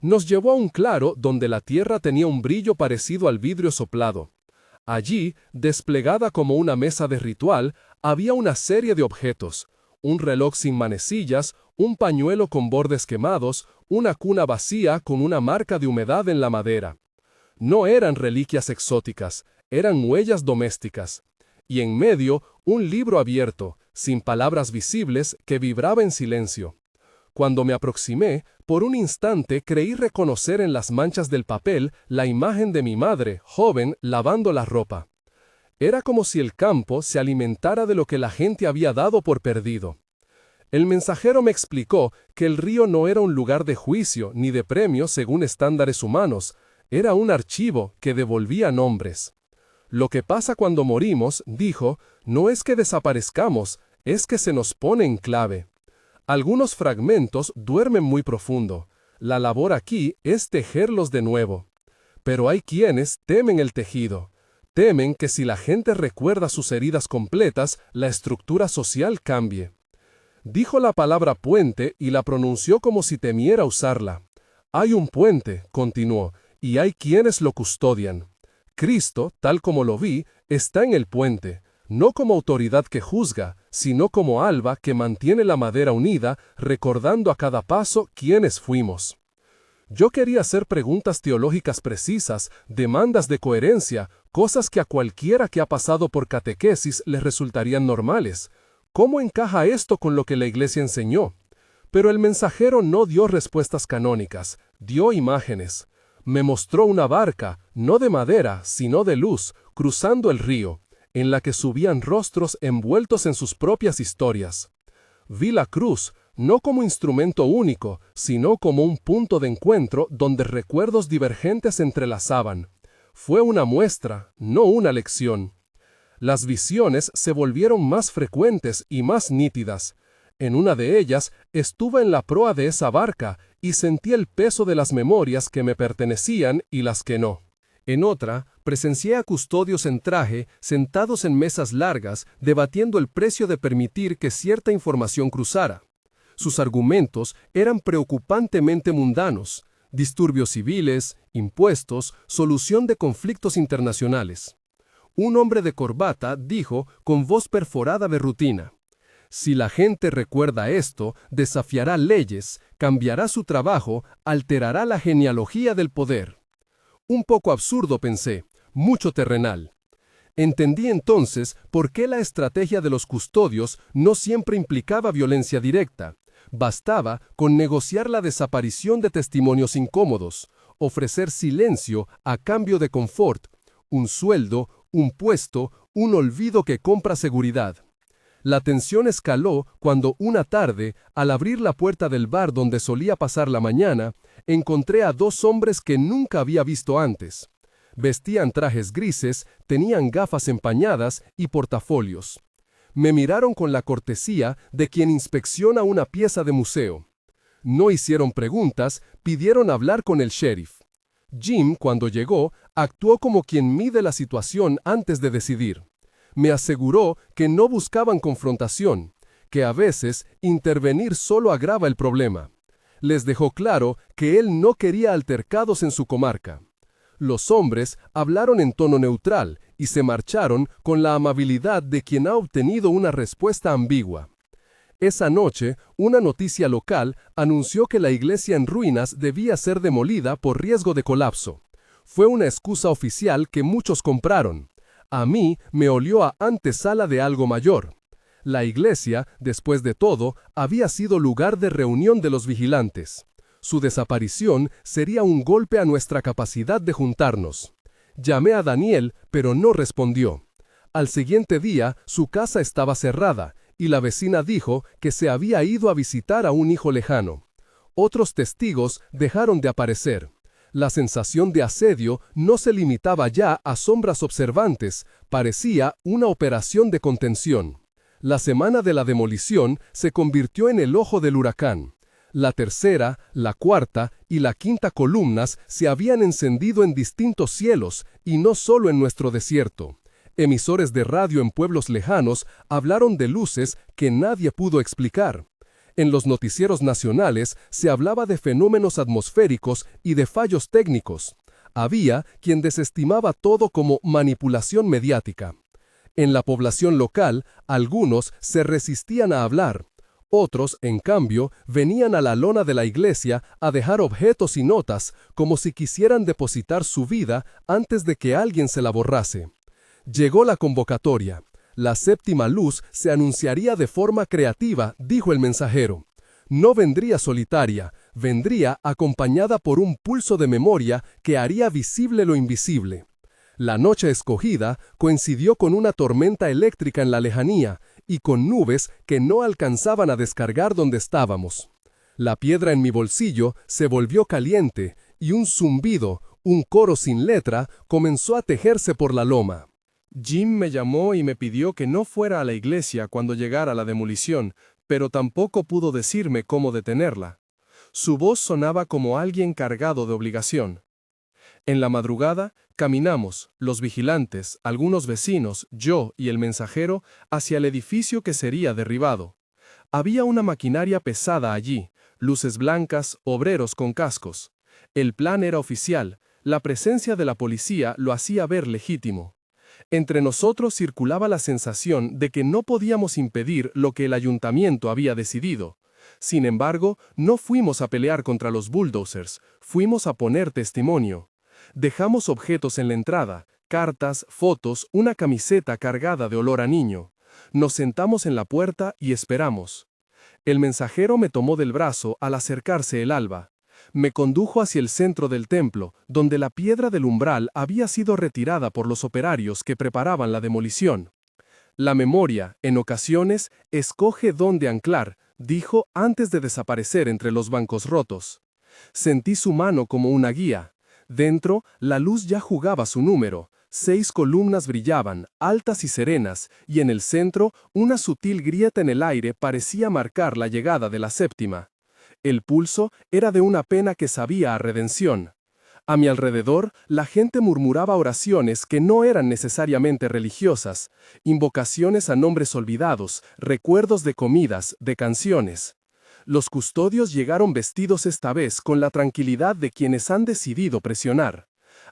Nos llevó a un claro donde la tierra tenía un brillo parecido al vidrio soplado. Allí, desplegada como una mesa de ritual, había una serie de objetos: un reloj sin manecillas, un pañuelo con bordes quemados, una cuna vacía con una marca de humedad en la madera. No eran reliquias exóticas, eran huellas domésticas. Y en medio, un libro abierto, sin palabras visibles, que vibraba en silencio. Cuando me aproximé, por un instante creí reconocer en las manchas del papel la imagen de mi madre, joven, lavando la ropa. Era como si el campo se alimentara de lo que la gente había dado por perdido. El mensajero me explicó que el río no era un lugar de juicio ni de premio según estándares humanos, era un archivo que devolvía nombres. Lo que pasa cuando morimos, dijo, no es que desaparezcamos, es que se nos pone en clave. Algunos fragmentos duermen muy profundo. La labor aquí es tejerlos de nuevo. Pero hay quienes temen el tejido. Temen que si la gente recuerda sus heridas completas, la estructura social cambie. Dijo la palabra puente y la pronunció como si temiera usarla. Hay un puente, continuó, y hay quienes lo custodian. Cristo, tal como lo vi, está en el puente, no como autoridad que juzga, sino como alba que mantiene la madera unida, recordando a cada paso quiénes fuimos. Yo quería hacer preguntas teológicas precisas, demandas de coherencia, cosas que a cualquiera que ha pasado por catequesis les resultarían normales. ¿Cómo encaja esto con lo que la Iglesia enseñó? Pero el mensajero no dio respuestas canónicas, dio imágenes. Me mostró una barca, no de madera, sino de luz, cruzando el río, en la que subían rostros envueltos en sus propias historias. Vi la cruz, no como instrumento único, sino como un punto de encuentro donde recuerdos divergentes se entrelazaban. Fue una muestra, no una lección. Las visiones se volvieron más frecuentes y más nítidas. En una de ellas estuve en la proa de esa barca y sentí el peso de las memorias que me pertenecían y las que no. En otra, presencié a custodios en traje, sentados en mesas largas, debatiendo el precio de permitir que cierta información cruzara. Sus argumentos eran preocupantemente mundanos: disturbios civiles, impuestos, solución de conflictos internacionales. Un hombre de corbata dijo con voz perforada de rutina: si la gente recuerda esto, desafiará leyes, cambiará su trabajo, alterará la genealogía del poder. Un poco absurdo, pensé, mucho terrenal. Entendí entonces por qué la estrategia de los custodios no siempre implicaba violencia directa. Bastaba con negociar la desaparición de testimonios incómodos, ofrecer silencio a cambio de confort, un sueldo, un puesto, un olvido que compra seguridad. La tensión escaló cuando una tarde, al abrir la puerta del bar donde solía pasar la mañana, encontré a dos hombres que nunca había visto antes. Vestían trajes grises, tenían gafas empañadas y portafolios. Me miraron con la cortesía de quien inspecciona una pieza de museo. No hicieron preguntas, pidieron hablar con el sheriff. Jim, cuando llegó, actuó como quien mide la situación antes de decidir. Me aseguró que no buscaban confrontación, que a veces intervenir solo agrava el problema. Les dejó claro que él no quería altercados en su comarca. Los hombres hablaron en tono neutral y se marcharon con la amabilidad de quien ha obtenido una respuesta ambigua. Esa noche, una noticia local anunció que la iglesia en ruinas debía ser demolida por riesgo de colapso. Fue una excusa oficial que muchos compraron. A mí me olió a antesala de algo mayor. La iglesia, después de todo, había sido lugar de reunión de los vigilantes. Su desaparición sería un golpe a nuestra capacidad de juntarnos. Llamé a Daniel, pero no respondió. Al siguiente día, su casa estaba cerrada, y la vecina dijo que se había ido a visitar a un hijo lejano. Otros testigos dejaron de aparecer. La sensación de asedio no se limitaba ya a sombras observantes, parecía una operación de contención. La semana de la demolición se convirtió en el ojo del huracán. La tercera, la cuarta y la quinta columnas se habían encendido en distintos cielos, y no solo en nuestro desierto. Emisores de radio en pueblos lejanos hablaron de luces que nadie pudo explicar. En los noticieros nacionales se hablaba de fenómenos atmosféricos y de fallos técnicos. Había quien desestimaba todo como manipulación mediática. En la población local, algunos se resistían a hablar. Otros, en cambio, venían a la lona de la iglesia a dejar objetos y notas, como si quisieran depositar su vida antes de que alguien se la borrase. Llegó la convocatoria. La séptima luz se anunciaría de forma creativa, dijo el mensajero. No vendría solitaria, vendría acompañada por un pulso de memoria que haría visible lo invisible. La noche escogida coincidió con una tormenta eléctrica en la lejanía y con nubes que no alcanzaban a descargar donde estábamos. La piedra en mi bolsillo se volvió caliente y un zumbido, un coro sin letra, comenzó a tejerse por la loma. Jim me llamó y me pidió que no fuera a la iglesia cuando llegara la demolición, pero tampoco pudo decirme cómo detenerla. Su voz sonaba como alguien cargado de obligación. En la madrugada, caminamos, los vigilantes, algunos vecinos, yo y el mensajero, hacia el edificio que sería derribado. Había una maquinaria pesada allí, luces blancas, obreros con cascos. El plan era oficial, la presencia de la policía lo hacía ver legítimo. Entre nosotros circulaba la sensación de que no podíamos impedir lo que el ayuntamiento había decidido. Sin embargo, no fuimos a pelear contra los bulldozers, fuimos a poner testimonio. Dejamos objetos en la entrada, cartas, fotos, una camiseta cargada de olor a niño. Nos sentamos en la puerta y esperamos. El mensajero me tomó del brazo al acercarse el alba. Me condujo hacia el centro del templo, donde la piedra del umbral había sido retirada por los operarios que preparaban la demolición. La memoria, en ocasiones, escoge dónde anclar, dijo antes de desaparecer entre los bancos rotos. Sentí su mano como una guía. Dentro, la luz ya jugaba su número. 6 columnas brillaban, altas y serenas, y en el centro, una sutil grieta en el aire parecía marcar la llegada de la séptima. El pulso era de una pena que sabía a redención. A mi alrededor, la gente murmuraba oraciones que no eran necesariamente religiosas, invocaciones a nombres olvidados, recuerdos de comidas, de canciones. Los custodios llegaron vestidos esta vez con la tranquilidad de quienes han decidido presionar.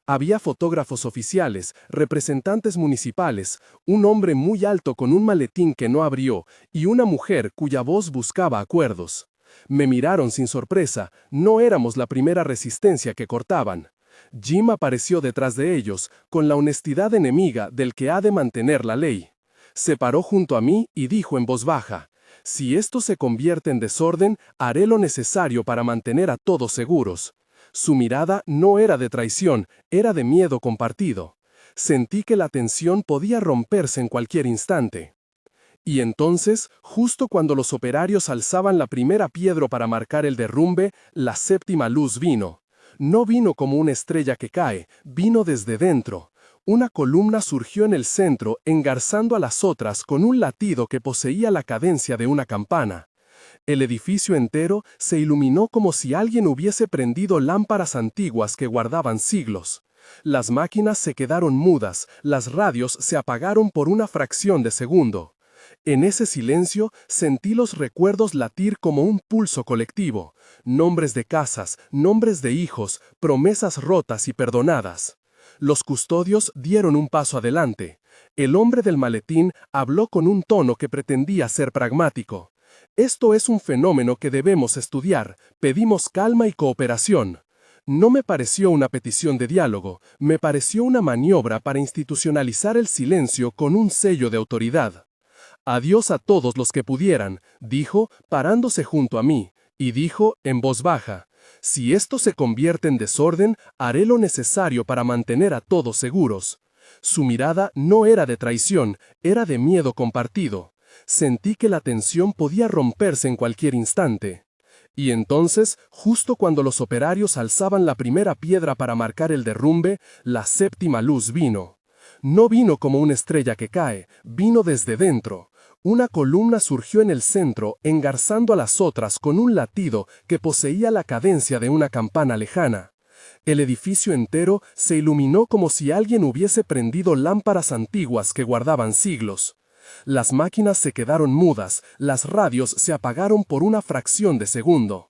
Había fotógrafos oficiales, representantes municipales, un hombre muy alto con un maletín que no abrió y una mujer cuya voz buscaba acuerdos. Me miraron sin sorpresa, no éramos la primera resistencia que cortaban. Jim apareció detrás de ellos, con la honestidad enemiga del que ha de mantener la ley. Se paró junto a mí y dijo en voz baja: «Si esto se convierte en desorden, haré lo necesario para mantener a todos seguros». Su mirada no era de traición, era de miedo compartido. Sentí que la tensión podía romperse en cualquier instante. Y entonces, justo cuando los operarios alzaban la primera piedra para marcar el derrumbe, la séptima luz vino. No vino como una estrella que cae, vino desde dentro. Una columna surgió en el centro, engarzando a las otras con un latido que poseía la cadencia de una campana. El edificio entero se iluminó como si alguien hubiese prendido lámparas antiguas que guardaban siglos. Las máquinas se quedaron mudas, las radios se apagaron por una fracción de segundo. En ese silencio sentí los recuerdos latir como un pulso colectivo, nombres de casas, nombres de hijos, promesas rotas y perdonadas. Los custodios dieron un paso adelante. El hombre del maletín habló con un tono que pretendía ser pragmático. Esto es un fenómeno que debemos estudiar, pedimos calma y cooperación. No me pareció una petición de diálogo, me pareció una maniobra para institucionalizar el silencio con un sello de autoridad. Adiós a todos los que pudieran, dijo, parándose junto a mí, y dijo, en voz baja, si esto se convierte en desorden, haré lo necesario para mantener a todos seguros. Su mirada no era de traición, era de miedo compartido. Sentí que la tensión podía romperse en cualquier instante. Y entonces, justo cuando los operarios alzaban la primera piedra para marcar el derrumbe, la séptima luz vino. No vino como una estrella que cae, vino desde dentro. Una columna surgió en el centro, engarzando a las otras con un latido que poseía la cadencia de una campana lejana. El edificio entero se iluminó como si alguien hubiese prendido lámparas antiguas que guardaban siglos. Las máquinas se quedaron mudas, las radios se apagaron por una fracción de segundo.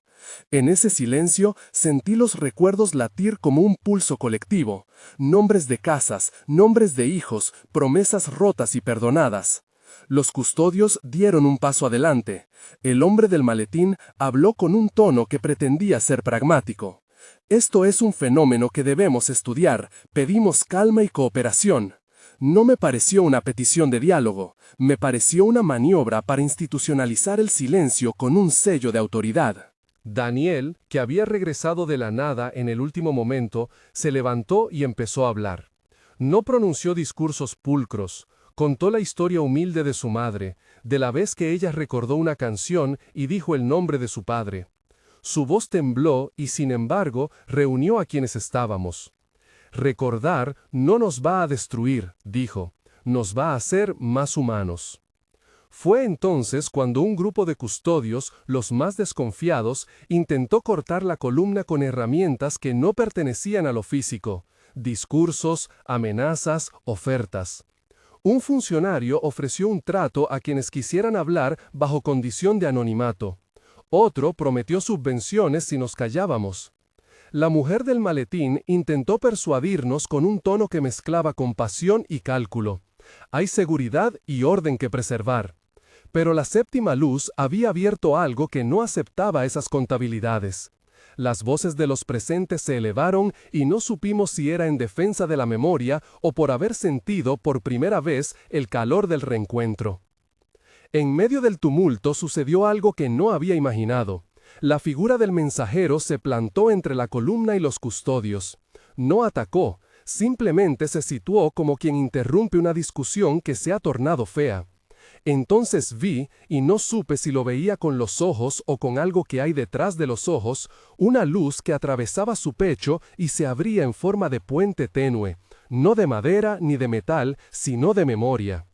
En ese silencio sentí los recuerdos latir como un pulso colectivo, nombres de casas, nombres de hijos, promesas rotas y perdonadas. Los custodios dieron un paso adelante. El hombre del maletín habló con un tono que pretendía ser pragmático. Esto es un fenómeno que debemos estudiar, pedimos calma y cooperación. No me pareció una petición de diálogo, me pareció una maniobra para institucionalizar el silencio con un sello de autoridad. Daniel, que había regresado de la nada en el último momento, se levantó y empezó a hablar. No pronunció discursos pulcros, contó la historia humilde de su madre, de la vez que ella recordó una canción y dijo el nombre de su padre. Su voz tembló y, sin embargo, reunió a quienes estábamos. Recordar no nos va a destruir, dijo, nos va a hacer más humanos. Fue entonces cuando un grupo de custodios, los más desconfiados, intentó cortar la columna con herramientas que no pertenecían a lo físico, discursos, amenazas, ofertas. Un funcionario ofreció un trato a quienes quisieran hablar bajo condición de anonimato. Otro prometió subvenciones si nos callábamos. La mujer del maletín intentó persuadirnos con un tono que mezclaba compasión y cálculo. Hay seguridad y orden que preservar. Pero la séptima luz había abierto algo que no aceptaba esas contabilidades. Las voces de los presentes se elevaron y no supimos si era en defensa de la memoria o por haber sentido por primera vez el calor del reencuentro. En medio del tumulto sucedió algo que no había imaginado. La figura del mensajero se plantó entre la columna y los custodios. No atacó, simplemente se situó como quien interrumpe una discusión que se ha tornado fea. Entonces vi, y no supe si lo veía con los ojos o con algo que hay detrás de los ojos, una luz que atravesaba su pecho y se abría en forma de puente tenue, no de madera ni de metal, sino de memoria.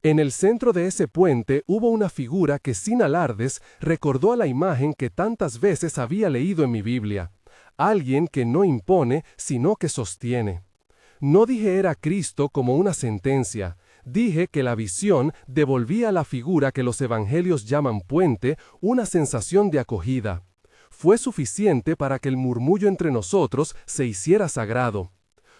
En el centro de ese puente hubo una figura que sin alardes recordó a la imagen que tantas veces había leído en mi Biblia. Alguien que no impone, sino que sostiene. No dije era Cristo como una sentencia. Dije que la visión devolvía a la figura que los evangelios llaman puente una sensación de acogida. Fue suficiente para que el murmullo entre nosotros se hiciera sagrado.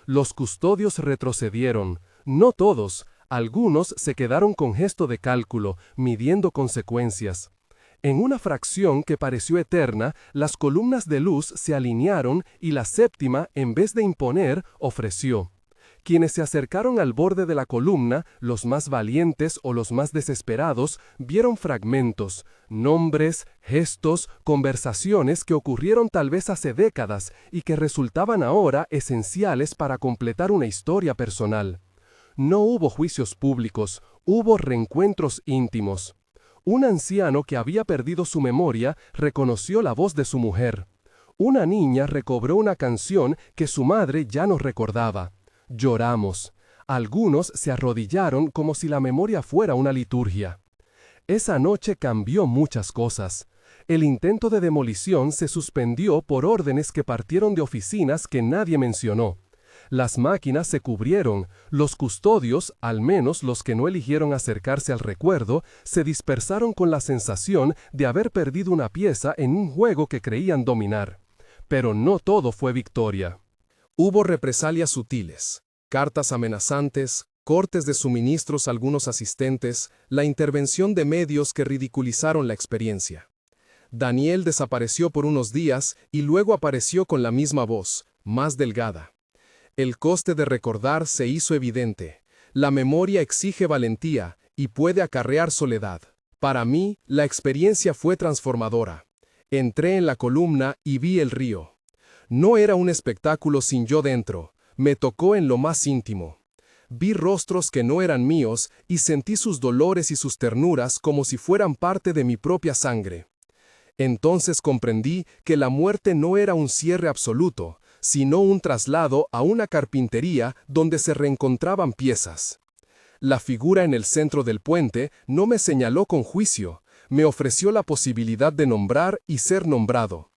Los custodios retrocedieron, no todos, algunos se quedaron con gesto de cálculo, midiendo consecuencias. En una fracción que pareció eterna, las columnas de luz se alinearon y la séptima, en vez de imponer, ofreció. Quienes se acercaron al borde de la columna, los más valientes o los más desesperados, vieron fragmentos, nombres, gestos, conversaciones que ocurrieron tal vez hace décadas y que resultaban ahora esenciales para completar una historia personal. No hubo juicios públicos, hubo reencuentros íntimos. Un anciano que había perdido su memoria reconoció la voz de su mujer. Una niña recobró una canción que su madre ya no recordaba. Lloramos. Algunos se arrodillaron como si la memoria fuera una liturgia. Esa noche cambió muchas cosas. El intento de demolición se suspendió por órdenes que partieron de oficinas que nadie mencionó. Las máquinas se cubrieron, los custodios, al menos los que no eligieron acercarse al recuerdo, se dispersaron con la sensación de haber perdido una pieza en un juego que creían dominar. Pero no todo fue victoria. Hubo represalias sutiles, cartas amenazantes, cortes de suministros a algunos asistentes, la intervención de medios que ridiculizaron la experiencia. Daniel desapareció por unos días y luego apareció con la misma voz, más delgada. El coste de recordar se hizo evidente. La memoria exige valentía y puede acarrear soledad. Para mí, la experiencia fue transformadora. Entré en la columna y vi el río. No era un espectáculo sin yo dentro, me tocó en lo más íntimo. Vi rostros que no eran míos y sentí sus dolores y sus ternuras como si fueran parte de mi propia sangre. Entonces comprendí que la muerte no era un cierre absoluto, sino un traslado a una carpintería donde se reencontraban piezas. La figura en el centro del puente no me señaló con juicio, me ofreció la posibilidad de nombrar y ser nombrado.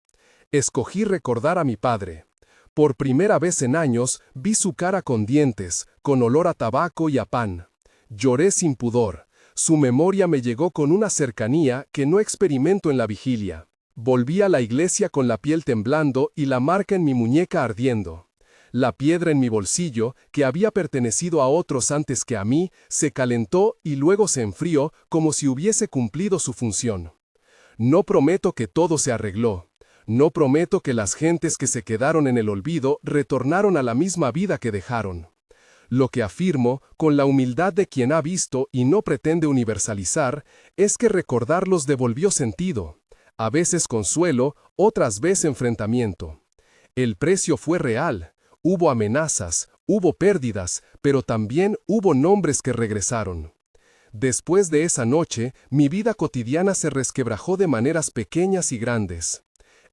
Escogí recordar a mi padre. Por primera vez en años vi su cara con dientes, con olor a tabaco y a pan. Lloré sin pudor. Su memoria me llegó con una cercanía que no experimento en la vigilia. Volví a la iglesia con la piel temblando y la marca en mi muñeca ardiendo. La piedra en mi bolsillo, que había pertenecido a otros antes que a mí, se calentó y luego se enfrió como si hubiese cumplido su función. No prometo que todo se arregló. No prometo que las gentes que se quedaron en el olvido retornaron a la misma vida que dejaron. Lo que afirmo, con la humildad de quien ha visto y no pretende universalizar, es que recordarlos devolvió sentido. A veces consuelo, otras veces enfrentamiento. El precio fue real. Hubo amenazas, hubo pérdidas, pero también hubo nombres que regresaron. Después de esa noche, mi vida cotidiana se resquebrajó de maneras pequeñas y grandes.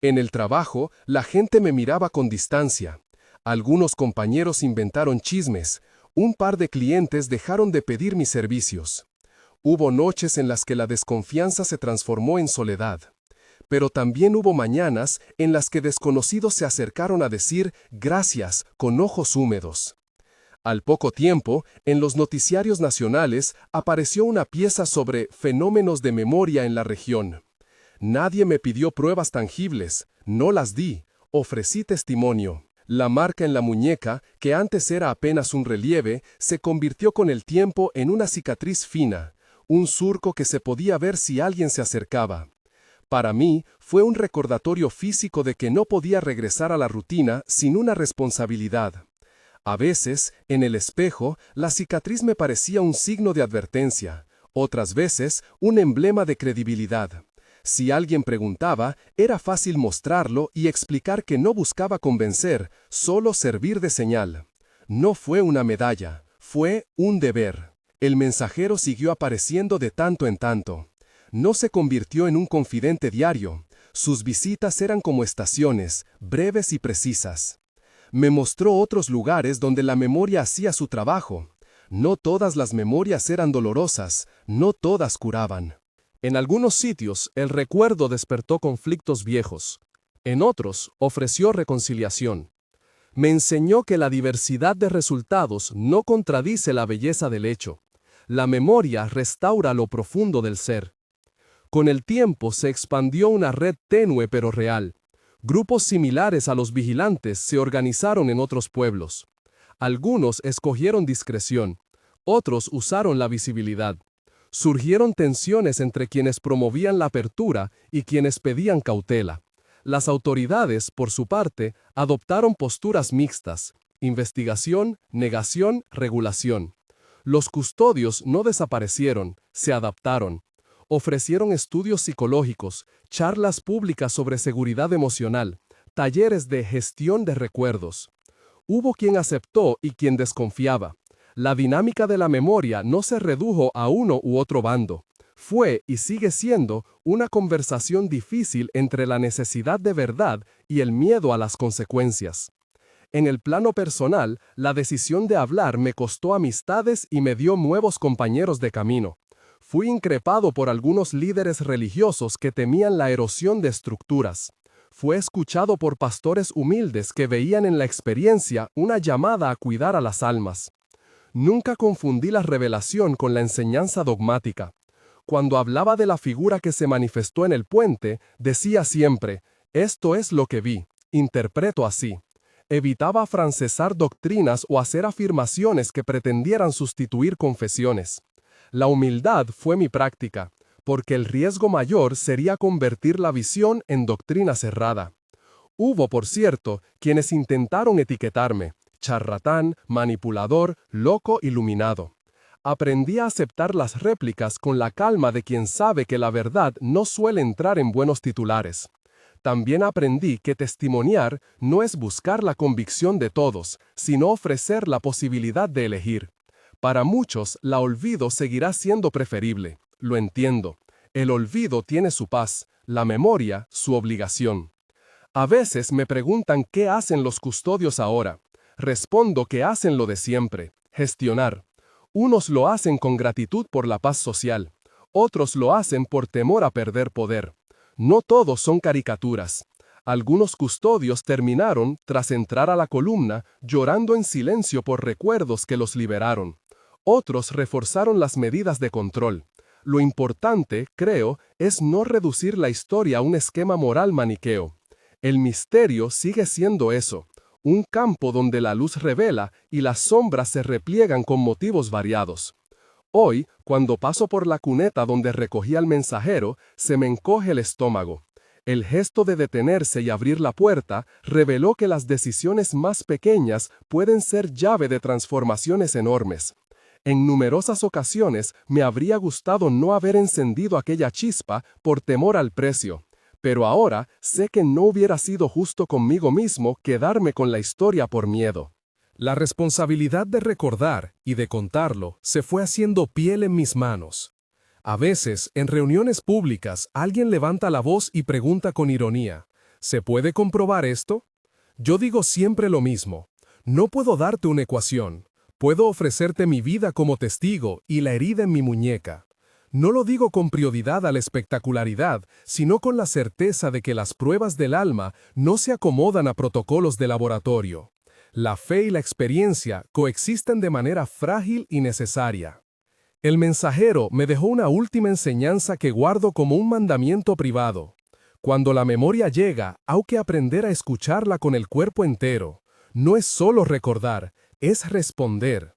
En el trabajo, la gente me miraba con distancia. Algunos compañeros inventaron chismes. Un par de clientes dejaron de pedir mis servicios. Hubo noches en las que la desconfianza se transformó en soledad. Pero también hubo mañanas en las que desconocidos se acercaron a decir gracias con ojos húmedos. Al poco tiempo, en los noticiarios nacionales apareció una pieza sobre fenómenos de memoria en la región. Nadie me pidió pruebas tangibles, no las di, ofrecí testimonio. La marca en la muñeca, que antes era apenas un relieve, se convirtió con el tiempo en una cicatriz fina, un surco que se podía ver si alguien se acercaba. Para mí, fue un recordatorio físico de que no podía regresar a la rutina sin una responsabilidad. A veces, en el espejo, la cicatriz me parecía un signo de advertencia, otras veces, un emblema de credibilidad. Si alguien preguntaba, era fácil mostrarlo y explicar que no buscaba convencer, solo servir de señal. No fue una medalla, fue un deber. El mensajero siguió apareciendo de tanto en tanto. No se convirtió en un confidente diario. Sus visitas eran como estaciones, breves y precisas. Me mostró otros lugares donde la memoria hacía su trabajo. No todas las memorias eran dolorosas, no todas curaban. En algunos sitios, el recuerdo despertó conflictos viejos. En otros, ofreció reconciliación. Me enseñó que la diversidad de resultados no contradice la belleza del hecho. La memoria restaura lo profundo del ser. Con el tiempo se expandió una red tenue pero real. Grupos similares a los vigilantes se organizaron en otros pueblos. Algunos escogieron discreción, otros usaron la visibilidad. Surgieron tensiones entre quienes promovían la apertura y quienes pedían cautela. Las autoridades, por su parte, adoptaron posturas mixtas: investigación, negación, regulación. Los custodios no desaparecieron, se adaptaron. Ofrecieron estudios psicológicos, charlas públicas sobre seguridad emocional, talleres de gestión de recuerdos. Hubo quien aceptó y quien desconfiaba. La dinámica de la memoria no se redujo a uno u otro bando. Fue y sigue siendo una conversación difícil entre la necesidad de verdad y el miedo a las consecuencias. En el plano personal, la decisión de hablar me costó amistades y me dio nuevos compañeros de camino. Fui increpado por algunos líderes religiosos que temían la erosión de estructuras. Fue escuchado por pastores humildes que veían en la experiencia una llamada a cuidar a las almas. Nunca confundí la revelación con la enseñanza dogmática. Cuando hablaba de la figura que se manifestó en el puente, decía siempre, esto es lo que vi, interpreto así. Evitaba afrancesar doctrinas o hacer afirmaciones que pretendieran sustituir confesiones. La humildad fue mi práctica, porque el riesgo mayor sería convertir la visión en doctrina cerrada. Hubo, por cierto, quienes intentaron etiquetarme, charlatán, manipulador, loco iluminado. Aprendí a aceptar las réplicas con la calma de quien sabe que la verdad no suele entrar en buenos titulares. También aprendí que testimoniar no es buscar la convicción de todos, sino ofrecer la posibilidad de elegir. Para muchos, la olvido seguirá siendo preferible. Lo entiendo. El olvido tiene su paz, la memoria su obligación. A veces me preguntan qué hacen los custodios ahora. Respondo que hacen lo de siempre, gestionar. Unos lo hacen con gratitud por la paz social, otros lo hacen por temor a perder poder. No todos son caricaturas. Algunos custodios terminaron, tras entrar a la columna, llorando en silencio por recuerdos que los liberaron. Otros reforzaron las medidas de control. Lo importante, creo, es no reducir la historia a un esquema moral maniqueo. El misterio sigue siendo eso. Un campo donde la luz revela y las sombras se repliegan con motivos variados. Hoy, cuando paso por la cuneta donde recogí al mensajero, se me encoge el estómago. El gesto de detenerse y abrir la puerta reveló que las decisiones más pequeñas pueden ser llave de transformaciones enormes. En numerosas ocasiones me habría gustado no haber encendido aquella chispa por temor al precio. Pero ahora sé que no hubiera sido justo conmigo mismo quedarme con la historia por miedo. La responsabilidad de recordar y de contarlo se fue haciendo piel en mis manos. A veces, en reuniones públicas, alguien levanta la voz y pregunta con ironía, ¿se puede comprobar esto? Yo digo siempre lo mismo. No puedo darte una ecuación. Puedo ofrecerte mi vida como testigo y la herida en mi muñeca. No lo digo con prioridad a la espectacularidad, sino con la certeza de que las pruebas del alma no se acomodan a protocolos de laboratorio. La fe y la experiencia coexisten de manera frágil y necesaria. El mensajero me dejó una última enseñanza que guardo como un mandamiento privado. Cuando la memoria llega, hay que aprender a escucharla con el cuerpo entero. No es solo recordar, es responder.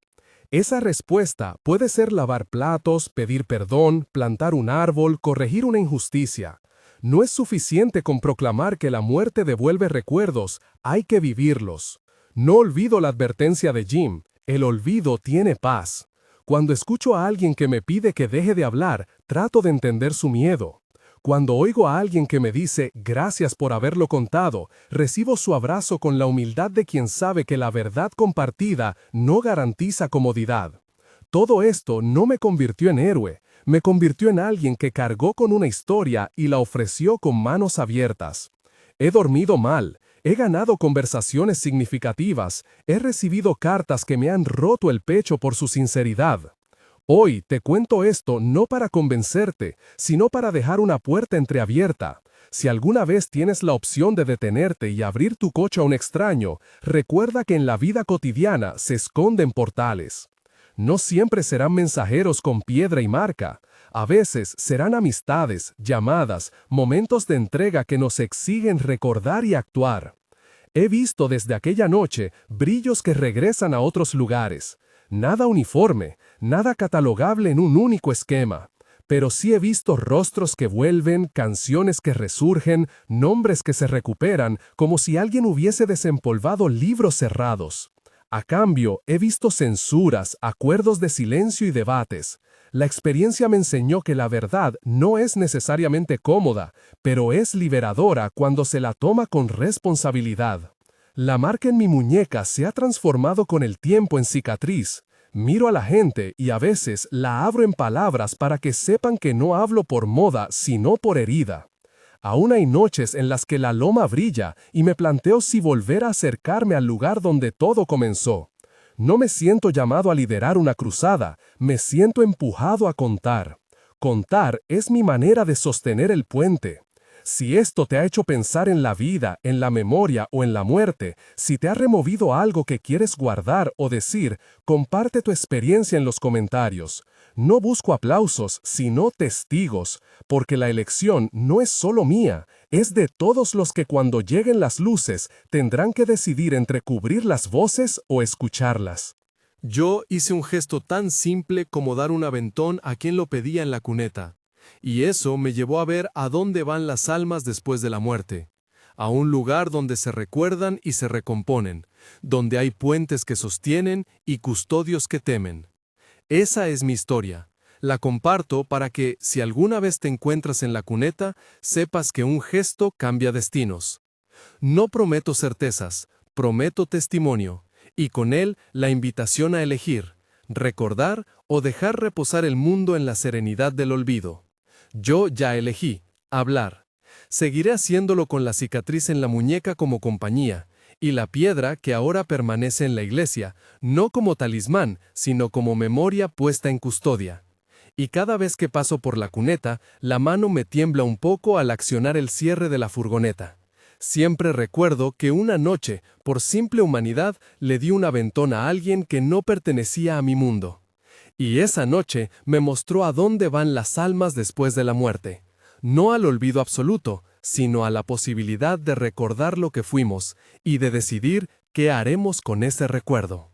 Esa respuesta puede ser lavar platos, pedir perdón, plantar un árbol, corregir una injusticia. No es suficiente con proclamar que la muerte devuelve recuerdos, hay que vivirlos. No olvido la advertencia de Jim, el olvido tiene paz. Cuando escucho a alguien que me pide que deje de hablar, trato de entender su miedo. Cuando oigo a alguien que me dice gracias por haberlo contado, recibo su abrazo con la humildad de quien sabe que la verdad compartida no garantiza comodidad. Todo esto no me convirtió en héroe, me convirtió en alguien que cargó con una historia y la ofreció con manos abiertas. He dormido mal, he ganado conversaciones significativas, he recibido cartas que me han roto el pecho por su sinceridad. Hoy te cuento esto no para convencerte, sino para dejar una puerta entreabierta. Si alguna vez tienes la opción de detenerte y abrir tu coche a un extraño, recuerda que en la vida cotidiana se esconden portales. No siempre serán mensajeros con piedra y marca. A veces serán amistades, llamadas, momentos de entrega que nos exigen recordar y actuar. He visto desde aquella noche brillos que regresan a otros lugares. Nada uniforme, nada catalogable en un único esquema. Pero sí he visto rostros que vuelven, canciones que resurgen, nombres que se recuperan, como si alguien hubiese desempolvado libros cerrados. A cambio, he visto censuras, acuerdos de silencio y debates. La experiencia me enseñó que la verdad no es necesariamente cómoda, pero es liberadora cuando se la toma con responsabilidad. La marca en mi muñeca se ha transformado con el tiempo en cicatriz. Miro a la gente y a veces la abro en palabras para que sepan que no hablo por moda, sino por herida. Aún hay noches en las que la loma brilla y me planteo si volver a acercarme al lugar donde todo comenzó. No me siento llamado a liderar una cruzada, me siento empujado a contar. Contar es mi manera de sostener el puente. Si esto te ha hecho pensar en la vida, en la memoria o en la muerte, si te ha removido algo que quieres guardar o decir, comparte tu experiencia en los comentarios. No busco aplausos, sino testigos, porque la elección no es solo mía, es de todos los que cuando lleguen las luces tendrán que decidir entre cubrir las voces o escucharlas. Yo hice un gesto tan simple como dar un aventón a quien lo pedía en la cuneta. Y eso me llevó a ver a dónde van las almas después de la muerte. A un lugar donde se recuerdan y se recomponen, donde hay puentes que sostienen y custodios que temen. Esa es mi historia. La comparto para que, si alguna vez te encuentras en la cuneta, sepas que un gesto cambia destinos. No prometo certezas, prometo testimonio, y con él la invitación a elegir, recordar o dejar reposar el mundo en la serenidad del olvido. Yo ya elegí, hablar. Seguiré haciéndolo con la cicatriz en la muñeca como compañía, y la piedra que ahora permanece en la iglesia, no como talismán, sino como memoria puesta en custodia. Y cada vez que paso por la cuneta, la mano me tiembla un poco al accionar el cierre de la furgoneta. Siempre recuerdo que una noche, por simple humanidad, le di un aventón a alguien que no pertenecía a mi mundo. Y esa noche me mostró a dónde van las almas después de la muerte. No al olvido absoluto, sino a la posibilidad de recordar lo que fuimos y de decidir qué haremos con ese recuerdo.